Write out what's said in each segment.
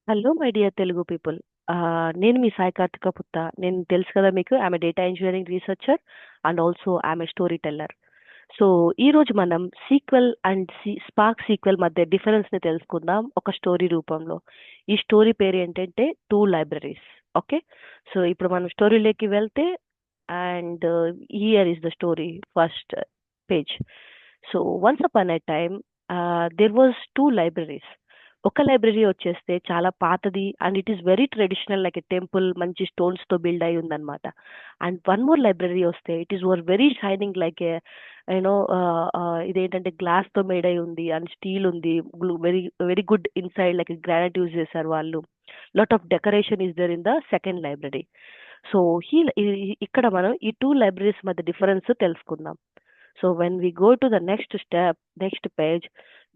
Hello my dear Telugu people. నేను మీ సాయి కార్తిక పుత్త. నేను తెలుసు కదా మీకు, ఆమె data engineering researcher and also ఆమె స్టోరీ టెల్లర్. సో ఈ రోజు మనం సీక్వెల్ అండ్ స్పార్క్ సీక్వెల్ మధ్య డిఫరెన్స్ ని తెలుసుకుందాం ఒక స్టోరీ రూపంలో. ఈ స్టోరీ పేరు ఏంటంటే టూ లైబ్రరీస్. ఓకే, సో ఇప్పుడు మనం స్టోరీలోకి వెళ్తే and here is the story first page. So once upon a time there was two libraries. ఒక లైబ్రరీ వచ్చేస్తే చాలా పాతది and it is very traditional, like a temple, మంచి స్టోన్స్ తో బిల్డ్ అయి ఉందన్నమాట. అండ్ వన్ మోర్ లైబ్రరీ వస్తే it is were very shining, like A you know ఇదేంటంటే గ్లాస్ తో మేడ్ అయి ఉంది అండ్ స్టీల్ ఉంది. Very very good inside, like granite use చేశారు వాళ్ళు. Lot of decoration is there in the second library. So ఇక్కడ మనం ఈ టూ లైబ్రరీస్ మధ్య డిఫరెన్స్ తెలుసుకుందాం. So when we go to the next step, next page,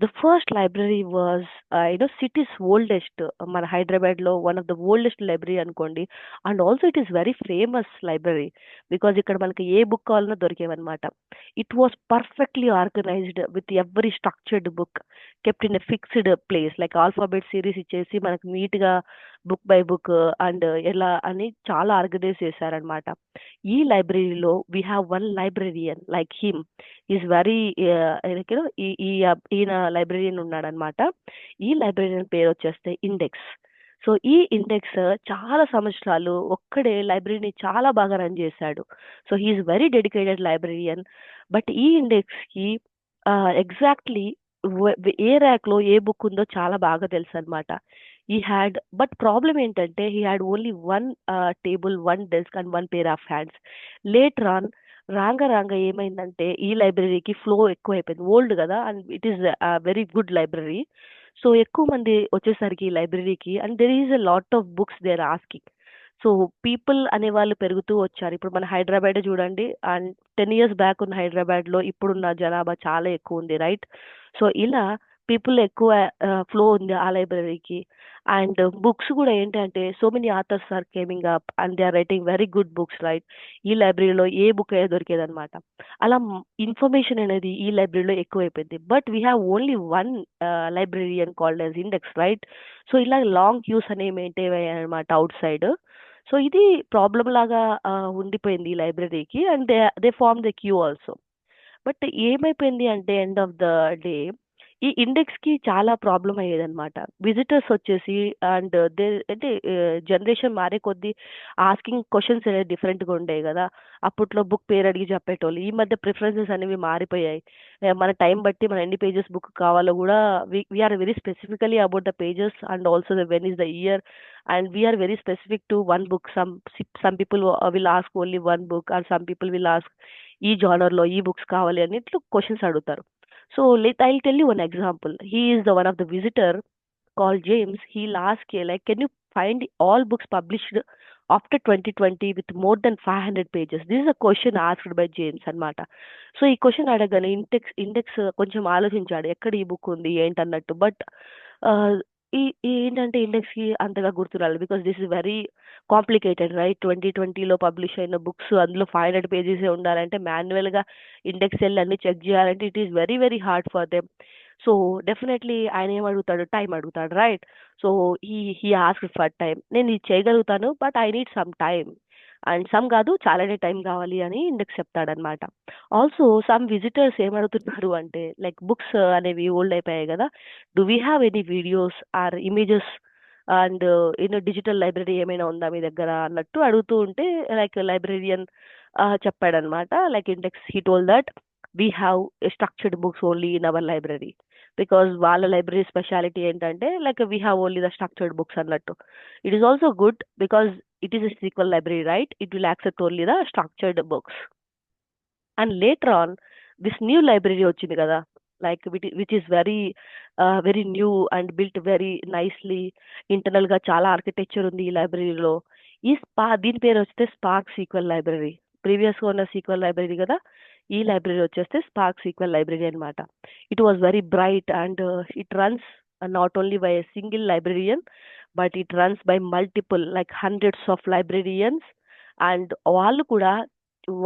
the first library was, city's oldest. మన హైదరాబాద్ లో one of the oldest library అనుకోండి. And also it is very famous library because ఇక్కడ మనకి ఏ book కావాలన్నా దొరికేవన్నమాట. It was perfectly organised with every structured book kept in a fixed place, like alphabet series ఇచ్చేసి మనకి నీట్ గా book by book and ఎలా అని చాలా ఆర్గనైజ్ చేశారనమాట. ఈ లైబ్రరీలో we have one librarian like him. Is very ఈయన లైబ్రరీన్ ఉన్నాడనమాట. ఈ లైబ్రరీన్ పేరు వచ్చేస్తే ఇండెక్స్. సో ఈ ఇండెక్స్ చాలా సంవత్సరాలు ఒక్కడే లైబ్రరీని చాలా బాగా రన్ చేశాడు. So he's very dedicated librarian. But ఈ ఇండెక్స్ కి ఎగ్జాక్ట్లీ ఏ ర్యాక్ లో ఏ బుక్ ఉందో చాలా బాగా తెలుసు అనమాట. ఈ హ్యాడ్ బట్ ప్రాబ్లం ఏంటంటే he had only one table, one desk and one pair of hands. Later on wrong wrong ఏమైందంటే ఈ లైబ్రరీకి ఫ్లో ఎక్కువ అయిపోయింది. ఓల్డ్ కదా and it is very good library. So ఎక్కువ మంది వచ్చేసరికి ఈ లైబ్రరీకి and there is a lot of books they are asking. So people అనే వాళ్ళు పెరుగుతూ వచ్చారు. ఇప్పుడు మన హైదరాబాద్ చూడండి, అండ్ 10 years బ్యాక్ ఉన్న హైదరాబాద్ లో ఇప్పుడున్న జనాభా చాలా ఎక్కువ ఉంది, రైట్? సో ఇలా పీపుల్ ఎక్కువ ఫ్లో ఉంది ఆ లైబ్రరీకి. అండ్ బుక్స్ కూడా ఏంటంటే so many authors are coming up and they are writing very good books, right? ఈ లైబ్రరీలో ఏ బుక్ అయ్యే దొరికేది అనమాట. అలా ఇన్ఫర్మేషన్ అనేది ఈ లైబ్రరీలో ఎక్కువైపోయింది. But we have only one librarian called as index, right? So ఇలా లాంగ్ క్యూస్ అనేవి మెయింటైన్ అయ్యాయి అనమాట అవుట్ సైడ్. సో ఇది ప్రాబ్లం లాగా ఉండిపోయింది ఈ లైబ్రరీకి and they form the queue also. But ఏమైపోయింది అంటే ఎండ్ ఆఫ్ ద డే ఈ ఇండెక్స్ కి చాలా ప్రాబ్లం అయ్యేదన్నమాట. విజిటర్స్ వచ్చేసి అండ్ దే అంటే జనరేషన్ మారే కొద్దీ ఆస్కింగ్ క్వశ్చన్స్ అనేది డిఫరెంట్ గా ఉండేవి కదా. అప్పట్లో బుక్ పేరు అడిగి చెప్పేటోళ్ళు. ఈ మధ్య ప్రిఫరెన్సెస్ అనేవి మారిపోయాయి. మన టైం బట్టి మన ఎన్ని పేజెస్ బుక్ కావాలో కూడా we are very specifically about the pages and also the when is the year. And we are very specific to one book. Some people will ask only one book and some people will ask ఈ genre లో ఈ books కావాలి అని ఇట్లా questions అడుగుతారు. So I tell you one example. He is the one of the visitor called James. He'll ask you, like, can you find all books published after 2020 with more than 500 pages? This is a question asked by James అన్నమాట. So ఈ question అడగగానే index కొంచెం ఆలోచించాడు ఎక్కడ ఈ book ఉంది ఏంటన్నట్టు. But ఏంటంటే index కి అంతగా గుర్తురాలేదు because this is very complicated, right? 2020లో పబ్లిష్ అయిన బుక్స్ అందులో 500 pages ఉండాలంటే మాన్యువల్ గా ఇండెక్స్ వెళ్ళి అన్ని చెక్ చేయాలంటే it is very very hard for them. So definitely ఆయన ఏం అడుగుతాడు, టైం అడుగుతాడు, right? So he ask for time. నేను ఇది చేయగలుగుతాను but I need some time. And some కాదు, చాలానే టైం కావాలి అని ఇండెక్స్ చెప్తాడనమాట. ఆల్సో సమ్ విజిటర్స్ ఏమడుగుతున్నారు అంటే లైక్ బుక్స్ అనేవి ఓల్డ్ అయిపోయాయి కదా, do we have any videos or images and digital library ఏమైనా ఉందా మీ దగ్గర అన్నట్టు అడుగుతూ ఉంటే లైక్ లైబ్రరీయన్ చెప్పాడనమాట. Like index he told that we have structured books only in our library because వాళ్ళ లైబ్రరీ స్పెషాలిటీ ఏంటంటే like we have only the structured books అన్నట్టు. It is also good because it is a SQL library, right? It will accept only the structured books. And later on, this new library వచ్చింది కదా, like which is very very new and built very nicely. Internal గా చాలా architecture ఉంది ఈ లైబ్రరీలో. దీని పేరు వస్తే స్పార్క్ సీక్వెల్ లైబ్రరీ. ప్రీవియస్ గా ఉన్న సీక్వెల్ లైబ్రరీ కదా, ఈ లైబ్రరీ వచ్చేస్తే స్పార్క్ సీక్వెల్ లైబ్రరీ అన్నమాట. It was very bright and it runs not only by a single librarian but it runs by multiple like hundreds of librarians. And వాళ్ళు కూడా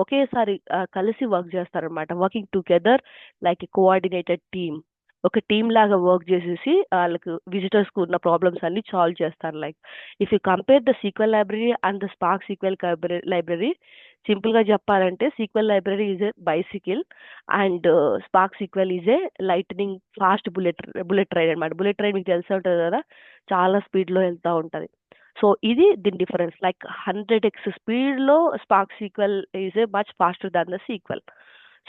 ఒకేసారి కలిసి వర్క్ చేస్తారనమాట, working together like a coordinated team. ఒక team లాగా work చేసేసి వాళ్ళకి విజిటర్స్కి ఉన్న ప్రాబ్లమ్స్ అన్ని సాల్వ్ చేస్తారు. Like if you compare the sequel library and the spark sequel library, సింపుల్గా చెప్పాలంటే sequel library is a bicycle and spark SQL is A lightning fast bullet train అనమాట. బుల్లెట్ ట్రైన్ మీకు తెలిసే ఉంటుంది కదా, చాలా స్పీడ్లో వెళ్తూ ఉంటుంది. సో ఇది దీని డిఫరెన్స్. లైక్ 100x స్పీడ్లో spark SQL is a much faster than the SQL.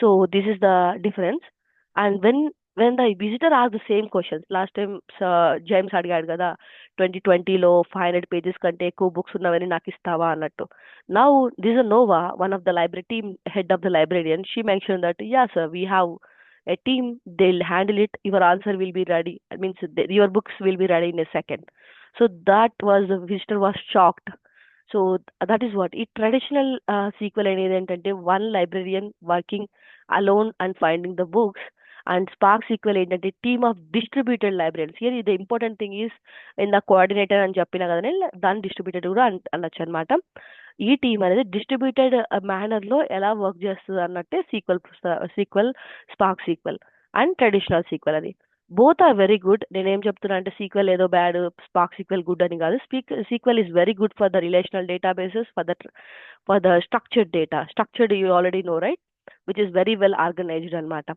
So this is the difference. And when the visitor are the same questions, last time James అడిగాడు కదా 2020లో 500 పేజెస్ కంటే ఎక్కువ బుక్స్ ఉన్నవని నాకు ఇస్తావా అన్నట్టు. Now this Nova, one of the library team head of the librarian, she mentioned that yeah sir, we have a team, they'll handle it, your answer will be ready, I means your books will be ready in a second. So that was, the visitor was shocked. So that is what ఈ traditional sequel అనేది ఏంటంటే one librarian working alone and finding the books. And Spark SQL ఏంటంటే team of distributed libraries. Here the important thing is in the coordinator అని చెప్పినా కదండి, దాన్ని distributed కూడా అనొచ్చు అనమాట. ఈ టీం అనేది డిస్ట్రిబ్యూటెడ్ మేనర్లో ఎలా వర్క్ చేస్తుంది అన్నట్టే sequel spark sequel and traditional sequel. అది బోత్ ఆర్ వెరీ గుడ్. నేనేం చెప్తున్నా అంటే సీక్వెల్ ఏదో బ్యాడ్, స్పార్క్ సీక్వెల్ గుడ్ అని కాదు. SQL is very good for the relational databases, for the structured data. Structured you already know right, which is very well organized అనమాట.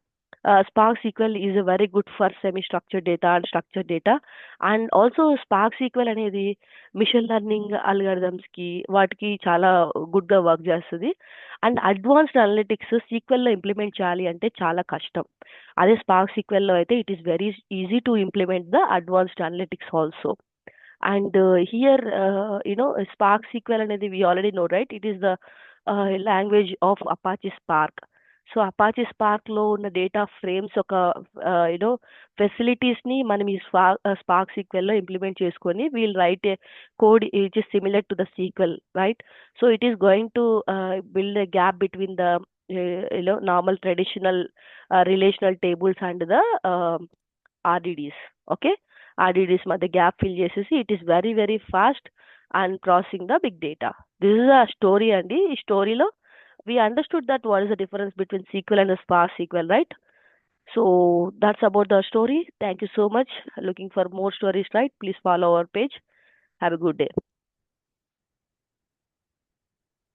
Spark SQL is very good for semi-structured data and structured data. And also Spark SQL అనేది machine learning అల్గారిథమ్స్కి వాటికి చాలా గుడ్గా work చేస్తుంది. And advanced analytics సీక్వెల్లో implement చేయాలి అంటే చాలా కష్టం. అదే స్పార్క్ సీక్వెల్లో అయితే it is very easy to implement the advanced analytics also. And here, Spark SQL అనేది we already know, right? It is the language of Apache Spark. So Apache స్పార్క్లో ఉన్న data frames ఒక ఫెసిలిటీస్ని మనం ఈ స్పార్క్ సీక్వెల్లో implement చేసుకొని we'll write a code it is similar to the SQL, right? So it is going to build a gap between the normal traditional relational tables and the RDDs. Okay, RDDs మధ్య gap fill చేసేసి it is very very fast and processing the big data. This is a story అండి. ఈ స్టోరీలో we understood that what is the difference between SQL and the Spark SQL, right? So that's about the story. Thank you so much. Looking for more stories, right? Please follow our page. Have a good day.